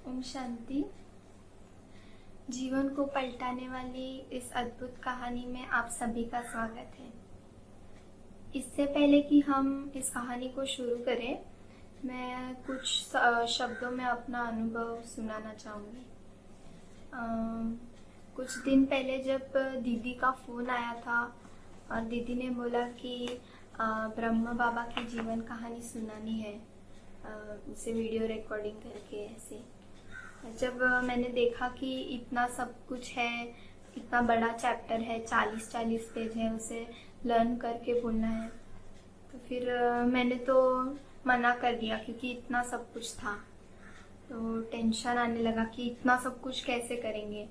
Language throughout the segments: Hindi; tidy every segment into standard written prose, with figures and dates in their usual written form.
ओम शांति। जीवन को पलटाने वाली इस अद्भुत कहानी में आप सभी का स्वागत है। इससे पहले कि हम इस कहानी को शुरू करें, मैं कुछ शब्दों में अपना अनुभव सुनाना चाहूँगी। कुछ दिन पहले जब दीदी का फ़ोन आया था और दीदी ने बोला कि ब्रह्मा बाबा की जीवन कहानी सुनानी है, उसे वीडियो रिकॉर्डिंग करके ऐसे। जब मैंने देखा कि इतना सब कुछ है, इतना बड़ा चैप्टर है, 40-40 पेज है, उसे लर्न करके बोलना है, तो फिर मैंने तो मना कर दिया क्योंकि इतना सब कुछ था। तो टेंशन आने लगा कि इतना सब कुछ कैसे करेंगे।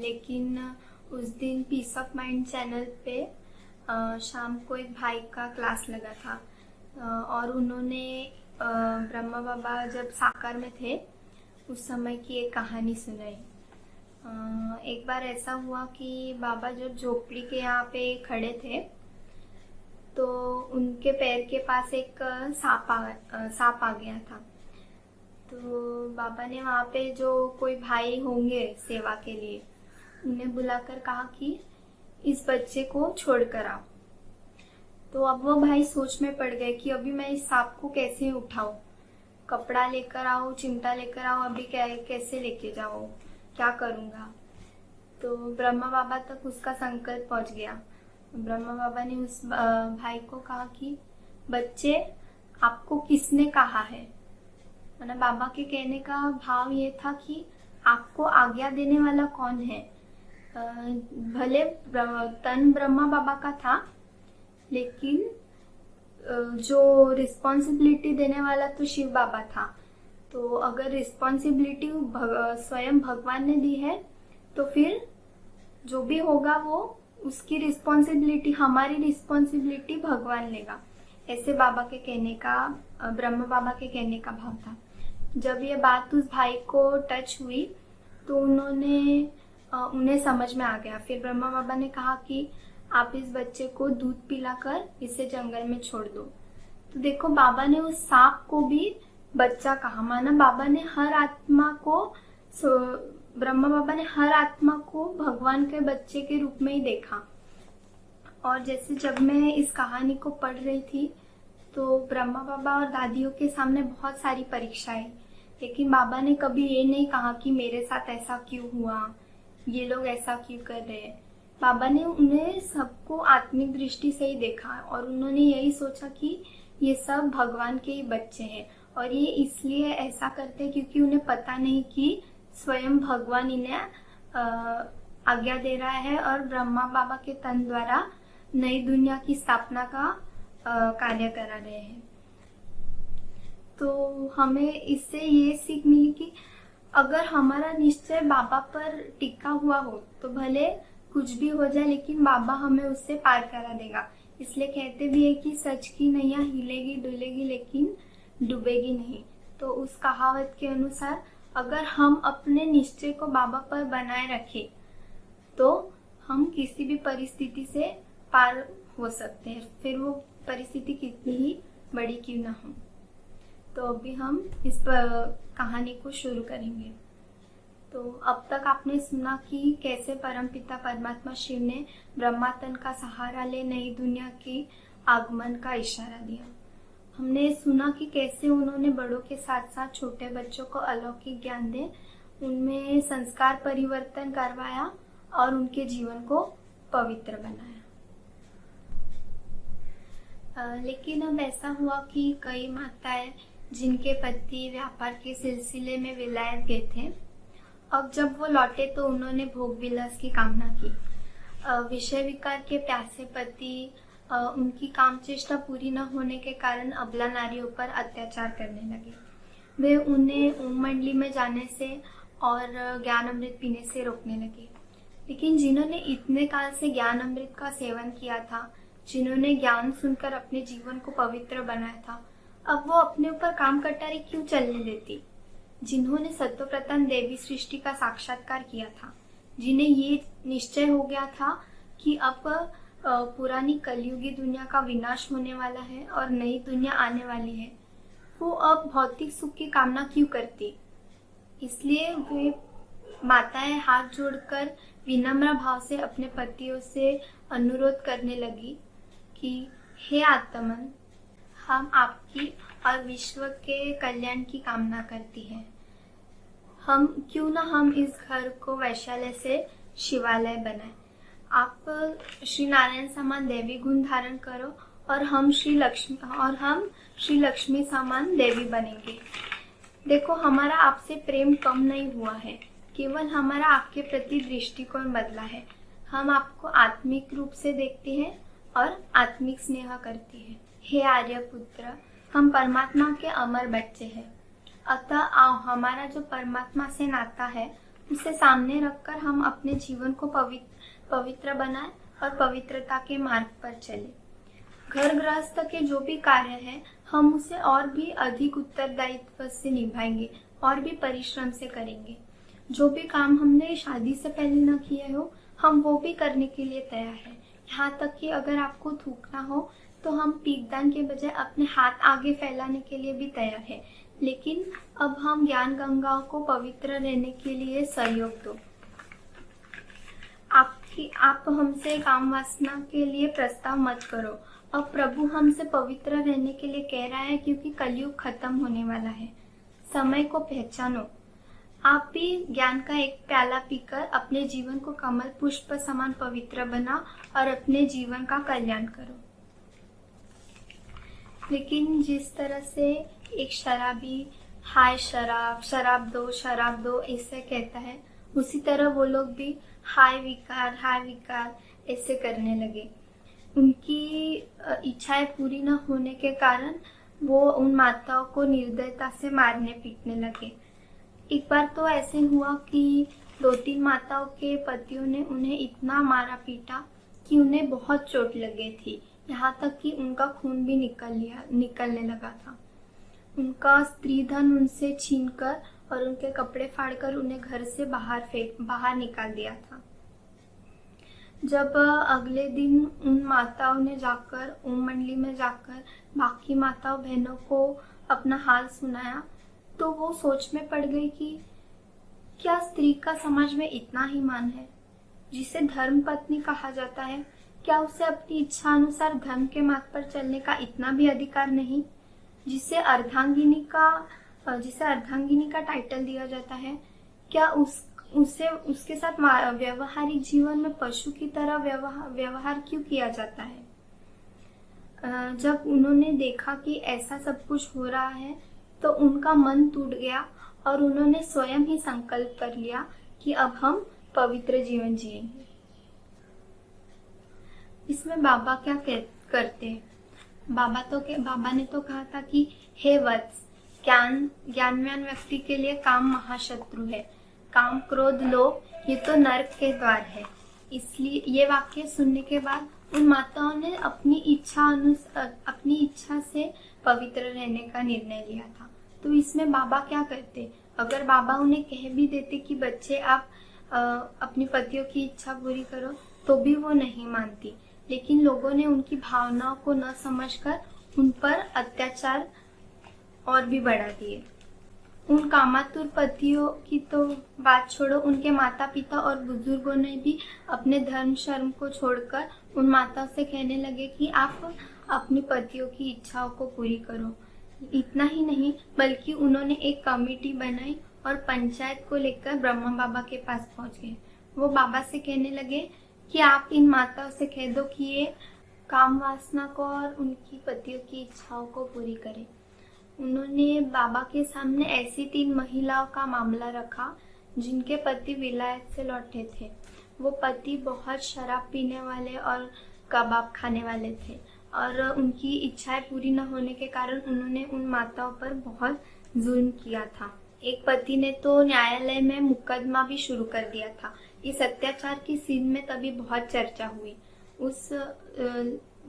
लेकिन उस दिन पीस ऑफ माइंड चैनल पे शाम को एक भाई का क्लास लगा था और उन्होंने ब्रह्मा बाबा जब साकार में थे उस समय की एक कहानी सुनाई। एक बार ऐसा हुआ कि बाबा जब झोपड़ी के यहाँ पे खड़े थे तो उनके पैर के पास एक सांप आ गया था। तो बाबा ने वहाँ पे जो कोई भाई होंगे सेवा के लिए, उन्हें बुलाकर कहा कि इस बच्चे को छोड़ कर आओ। तो अब वो भाई सोच में पड़ गए कि अभी मैं इस सांप को कैसे उठाऊं, कपड़ा लेकर आओ, चिमटा लेकर आओ, अभी कैसे लेके जाओ, क्या करूंगा। तो ब्रह्मा बाबा तक उसका संकल्प पहुंच गया। ब्रह्मा बाबा ने उस भाई को कहा कि बच्चे, आपको किसने कहा है। मतलब बाबा के कहने का भाव ये था कि आपको आज्ञा देने वाला कौन है। भले तन ब्रह्मा बाबा का था, लेकिन जो रिस्पॉन्सिबिलिटी देने वाला तो शिव बाबा था। तो अगर रिस्पॉन्सिबिलिटी स्वयं भगवान ने दी है तो फिर जो भी होगा वो उसकी रिस्पॉन्सिबिलिटी, हमारी रिस्पॉन्सिबिलिटी भगवान लेगा। ऐसे बाबा के कहने का, ब्रह्मा बाबा के कहने का भाव था। जब ये बात उस भाई को टच हुई तो उन्हें समझ में आ गया। फिर ब्रह्मा बाबा ने कहा कि आप इस बच्चे को दूध पिलाकर इसे जंगल में छोड़ दो। तो देखो, बाबा ने उस सांप को भी बच्चा कहा, माना बाबा ने हर आत्मा को, ब्रह्मा बाबा ने हर आत्मा को भगवान के बच्चे के रूप में ही देखा। और जैसे जब मैं इस कहानी को पढ़ रही थी तो ब्रह्मा बाबा और दादियों के सामने बहुत सारी परीक्षाएं, लेकिन बाबा ने कभी ये नहीं कहा कि मेरे साथ ऐसा क्यों हुआ, ये लोग ऐसा क्यों कर रहे हैं। बाबा ने उन्हें सबको आत्मिक दृष्टि से ही देखा और उन्होंने यही सोचा कि ये सब भगवान के ही बच्चे हैं और ये इसलिए ऐसा करते हैं क्योंकि उन्हें पता नहीं कि स्वयं भगवान इन्हें आज्ञा दे रहा है और ब्रह्मा बाबा के तन द्वारा नई दुनिया की स्थापना का कार्य करा रहे हैं। तो हमें इससे ये सीख मिली कि अगर हमारा निश्चय बाबा पर टिका हुआ हो तो भले कुछ भी हो जाए, लेकिन बाबा हमें उससे पार करा देगा। इसलिए कहते भी है कि सच की नैया हिलेगी डुलेगी लेकिन डूबेगी नहीं। तो उस कहावत के अनुसार अगर हम अपने निश्चय को बाबा पर बनाए रखें तो हम किसी भी परिस्थिति से पार हो सकते हैं, फिर वो परिस्थिति कितनी ही बड़ी क्यों ना हो। तो अभी हम इस कहानी को शुरू करेंगे। तो अब तक आपने सुना कि कैसे परमपिता परमात्मा शिव ने ब्रह्मा तन का सहारा ले नई दुनिया की आगमन का इशारा दिया। हमने सुना कि कैसे उन्होंने बड़ों के साथ साथ छोटे बच्चों को अलौकिक ज्ञान दे, उनमें संस्कार परिवर्तन करवाया और उनके जीवन को पवित्र बनाया। लेकिन अब ऐसा हुआ कि कई माताएं जिनके पति व्यापार के सिलसिले में विलायत गए थे, अब जब वो लौटे तो उन्होंने भोग विलास की कामना की। विषय विकार के प्यासे पति उनकी कामचेष्टा पूरी न होने के कारण अबला नारियों पर अत्याचार करने लगे। वे उन्हें ओम मंडली में जाने से और ज्ञान अमृत पीने से रोकने लगे। लेकिन जिन्होंने इतने काल से ज्ञान अमृत का सेवन किया था, जिन्होंने ज्ञान सुनकर अपने जीवन को पवित्र बनाया था, अब वो अपने ऊपर काम कटारी क्यों चलने देती। जिन्होंने सत्वप्रधान देवी सृष्टि का साक्षात्कार किया था, जिन्हें ये निश्चय हो गया था कि अब पुरानी कलयुगी दुनिया का विनाश होने वाला है और नई दुनिया आने वाली है, वो अब भौतिक सुख की कामना क्यों करती। इसलिए वे माताएं हाथ जोड़कर विनम्र भाव से अपने पतियों से अनुरोध करने लगी कि हे आत्मन, हम आपकी और विश्व के कल्याण की कामना करती हैं। हम इस घर को वैशाल्य से शिवालय बनाएं। आप श्री नारायण समान देवी गुण धारण करो और हम श्री लक्ष्मी समान देवी बनेंगे। देखो, हमारा आपसे प्रेम कम नहीं हुआ है, केवल हमारा आपके प्रति दृष्टिकोण बदला है। हम आपको आत्मिक रूप से देखते हैं और आत्मिक स्नेह करते हैं। हे आर्यपुत्र, हम परमात्मा के अमर बच्चे हैं। अतः आओ, हमारा जो परमात्मा से नाता है उसे सामने रखकर हम अपने जीवन को पवित्र बनाएं और पवित्रता के मार्ग पर चले। घर गृहस्थ के जो भी कार्य है हम उसे और भी अधिक उत्तरदायित्व से निभाएंगे और भी परिश्रम से करेंगे। जो भी काम हमने शादी से पहले न किए हो हम वो भी करने के लिए तैयार हैं। यहाँ तक कि अगर आपको थूकना हो तो हम पीकदान के बजाय अपने हाथ आगे फैलाने के लिए भी तैयार हैं। लेकिन अब हम ज्ञान गंगाओं को पवित्र रहने के लिए सहयोग दो। आप हमसे काम वासना के लिए प्रस्ताव मत करो। अब प्रभु हमसे पवित्र रहने के लिए कह रहा है, क्योंकि कलयुग खत्म होने वाला है। समय को पहचानो। आप भी ज्ञान का एक प्याला पीकर अपने जीवन को कमल पुष्प समान पवित्र बनाओ और अपने जीवन का कल्याण करो। लेकिन जिस तरह से एक शराबी हाय शराब दो ऐसे कहता है, उसी तरह वो लोग भी हाय विकार ऐसे करने लगे। उनकी इच्छाएं पूरी न होने के कारण वो उन माताओं को निर्दयता से मारने पीटने लगे। एक बार तो ऐसे हुआ कि 2-3 माताओं के पतियों ने उन्हें इतना मारा पीटा कि उन्हें बहुत चोट लग गई थी। यहाँ तक कि उनका खून भी निकलने लगा था। उनका स्त्री धन उनसे छीनकर और उनके कपड़े फाड़कर उन्हें घर से बाहर निकाल दिया था। जब अगले दिन उन माताओं ने जाकर ओम मंडली में जाकर बाकी माताओं बहनों को अपना हाल सुनाया तो वो सोच में पड़ गई कि क्या स्त्री का समाज में इतना ही मान है। जिसे धर्म पत्नी कहा जाता है, क्या उसे अपनी इच्छा अनुसार धर्म के मार्ग पर चलने का इतना भी अधिकार नहीं। जिसे अर्धांगिनी का टाइटल दिया जाता है, क्या उसके साथ व्यवहारिक जीवन में पशु की तरह व्यवहार क्यों किया जाता है। जब उन्होंने देखा कि ऐसा सब कुछ हो रहा है तो उनका मन टूट गया और उन्होंने स्वयं ही संकल्प कर लिया कि अब हम पवित्र जीवन जिएंगे। इसमें बाबा क्या करते हैं? बाबा ने तो कहा था कि हे वत्स, ज्ञानवान व्यक्ति के लिए काम महाशत्रु है। काम क्रोध लोभ ये तो नरक के द्वार है। इसलिए ये वाक्य सुनने के बाद उन माताओं ने अपनी इच्छा से पवित्र रहने का निर्णय लिया था। तो इसमें बाबा क्या करते? अगर बाबा उन्हें कह भी देते कि बच्चे आप अपनी पतियों की इच्छा पूरी करो, तो भी वो नहीं मानती। लेकिन लोगों ने उनकी भावनाओं को न समझकर उन पर अत्याचार और भी बढ़ा दिए। उन कामातुर पतियों की तो बात छोड़ो, उनके माता पिता और बुजुर्गों ने भी अपने धर्म शर्म को छोड़कर उन माताओं से कहने लगे कि आप अपनी पतियों की इच्छाओं को पूरी करो। इतना ही नहीं, बल्कि उन्होंने एक कमेटी बनाई और पंचायत को लेकर ब्रह्मा बाबा के पास पहुंच गए। वो बाबा से कहने लगे कि आप इन माताओं से कह दो कि ये काम वासना को और उनकी पतियों की इच्छाओं को पूरी करें। उन्होंने बाबा के सामने ऐसी 3 महिलाओं का मामला रखा जिनके पति विलायत से लौटे थे। वो पति बहुत शराब पीने वाले और कबाब खाने वाले थे और उनकी इच्छाएं पूरी न होने के कारण उन्होंने उन माताओं पर बहुत जुल्म किया था। एक पति ने तो न्यायालय में मुकदमा भी शुरू कर दिया था। इस अत्याचार की सीन में तभी बहुत चर्चा हुई। उस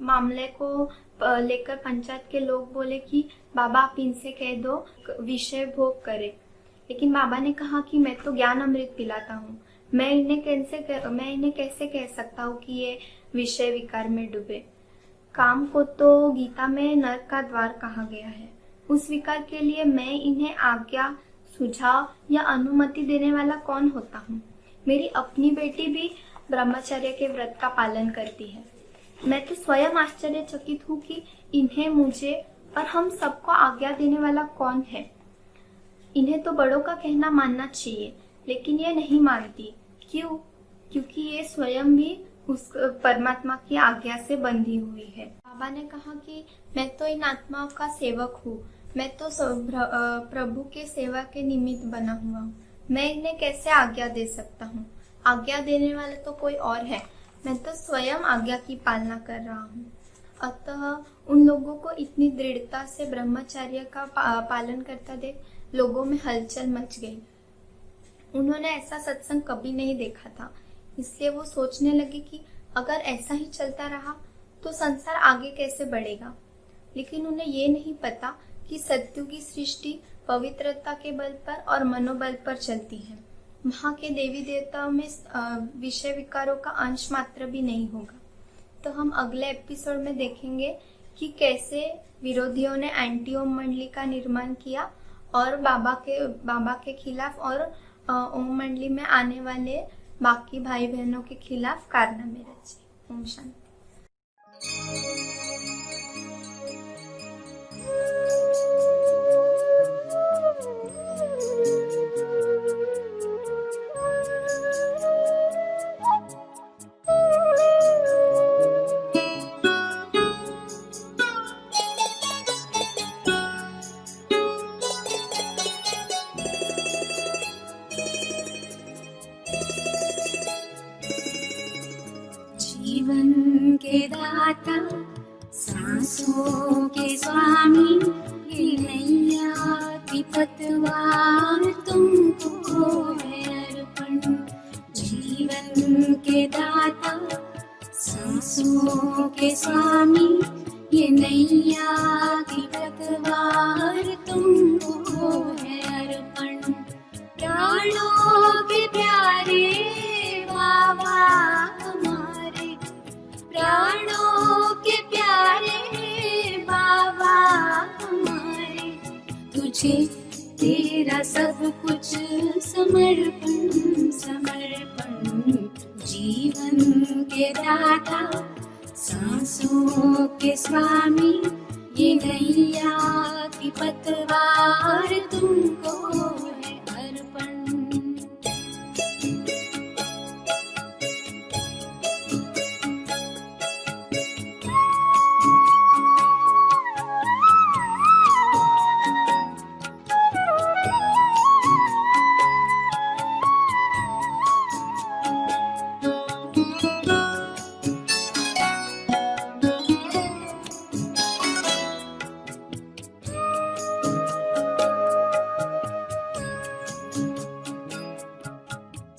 मामले को लेकर पंचायत के लोग बोले कि बाबा आप इनसे कह दो विषय भोग करे। लेकिन बाबा ने कहा कि मैं तो ज्ञान अमृत पिलाता हूँ, मैं इन्हें कैसे कह सकता हूँ कि ये विषय विकार में डूबे। काम को तो गीता में नरक का द्वार कहा गया है। उस विकार के लिए मैं इन्हें आज्ञा, सुझाव या अनुमति देने वाला कौन होता हूँ? मेरी अपनी बेटी भी ब्रह्मचर्य के व्रत का पालन करती है। मैं तो स्वयं आश्चर्यचकित हूँ कि इन्हें, मुझे और हम सबको आज्ञा देने वाला कौन है। इन्हें तो बड़ों का कहना मानना चाहिए, लेकिन ये नहीं मानती। क्यों? क्योंकि ये स्वयं भी उस परमात्मा की आज्ञा से बंधी हुई है। बाबा ने कहा कि मैं तो इन आत्माओं का सेवक हूँ, मैं तो प्रभु के सेवा के निमित्त बना हुआ हूँ, मैं इन्हें कैसे आज्ञा दे सकता हूँ? आज्ञा देने वाला तो कोई और है, मैं तो स्वयं आज्ञा की पालना कर रहा हूँ। अतः उन लोगों को इतनी दृढ़ता से ब्रह्मचर्य का पालन करता देख लोगों में हलचल मच गई। उन्होंने ऐसा सत्संग कभी नहीं देखा था, इसलिए वो सोचने लगे कि अगर ऐसा ही चलता रहा तो संसार आगे कैसे बढ़ेगा। लेकिन उन्हें ये नहीं पता कि सत्युग की सृष्टि पवित्रता के बल पर और मनोबल पर चलती है। वहाँ के देवी देवताओं में विषय विकारों का अंश मात्र भी नहीं होगा। तो हम अगले एपिसोड में देखेंगे कि कैसे विरोधियों ने एंटी ओम मंडली का निर्माण किया और बाबा के खिलाफ और ओम मंडली में आने वाले बाकी भाई बहनों के खिलाफ कारनामे रचे। ओम शांति। जीवन के दाता, सांसों के स्वामी, ये नैया की पतवार तुमको है अर्पण। जीवन के दाता, सांसों के स्वामी, ये नैया की पतवार तुमको है अर्पण। प्राणों के प्यारे बाबा हमारे, प्राणों के प्यारे बाबा हमारे, तुझे तेरा सब कुछ समर्पण समर्पण। जीवन के दाता, सांसों के स्वामी, ये नैया की पतवार तुमको है अर्पण।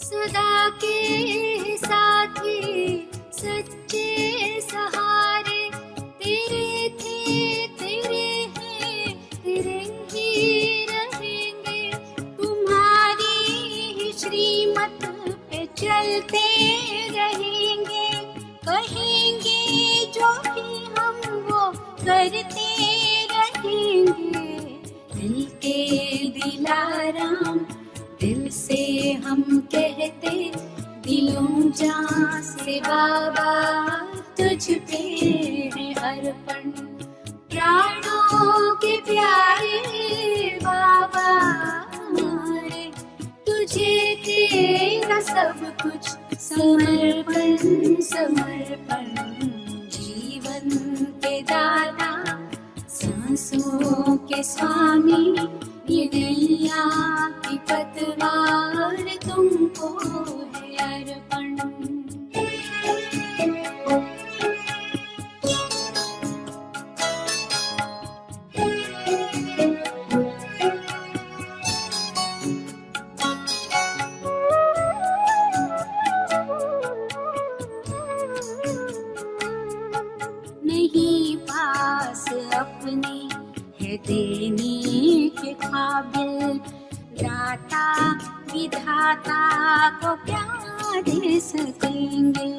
सदा के साथी, सच्चे सहारे, तेरे थे, तेरे हैं, तेरे ही रहेंगे। तुम्हारी ही श्रीमत पे चलते रहेंगे, कहेंगे जो भी हम वो करते रहेंगे। दिल के दिलाराम, दिल से हम कहते, दिलों जान से बाबा तुझ पे है अर्पण। प्राणों के प्यारे बाबा हमारे, तुझे तेरा सब कुछ समर्पण समर्पण। जीवन के दाता, सांसों के स्वामी, ये नैया की पतवार तुमको है अर्पण। नहीं पास अपने है देने के काबिल, दाता विधाता को क्या दे सकेंगे।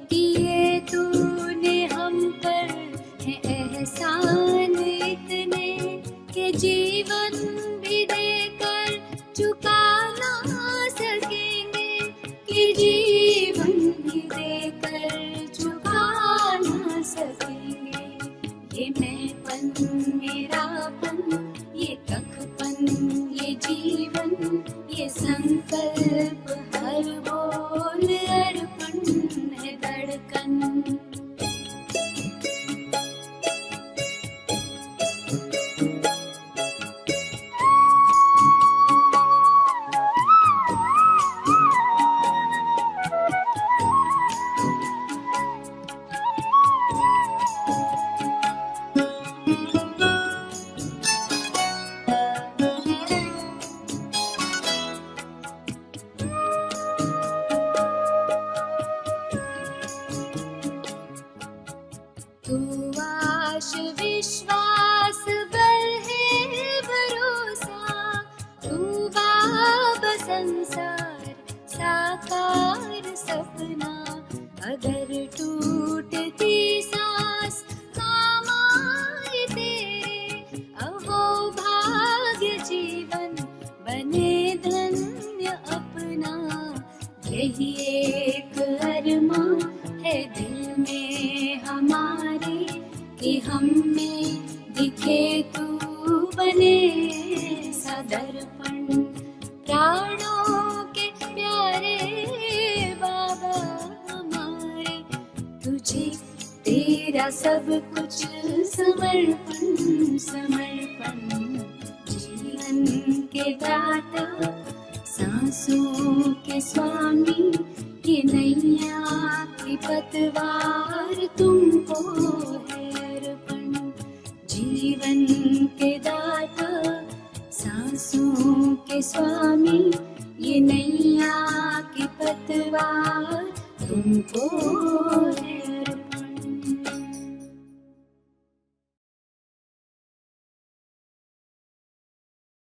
किए तूने हम पर है एहसान इतने, कि ये मैंपन मेरापन, ये तखपन, ये जीवन, ये संकल्प हर बोल अर्पण है धड़कन। तू आश विश्वास बल है भरोसा, तू बाबा संसार साकार सपना। अगर टूटती सांस काम आए तेरे, अहो भाग्य जीवन बने धन्य अपना। यही एक अरमा है दिल में हमारे, कि हम में दिखे तू बने सदर्पण। प्राणों के प्यारे बाबा हमारे, तुझे तेरा सब कुछ समर्पण समर्पण। जीवन के दाता, सांसों के स्वामी, ये नैया की पतवार तुमको है अर्पण। जीवन के दाता, सांसों के स्वामी, ये नैया की पतवार तुमको है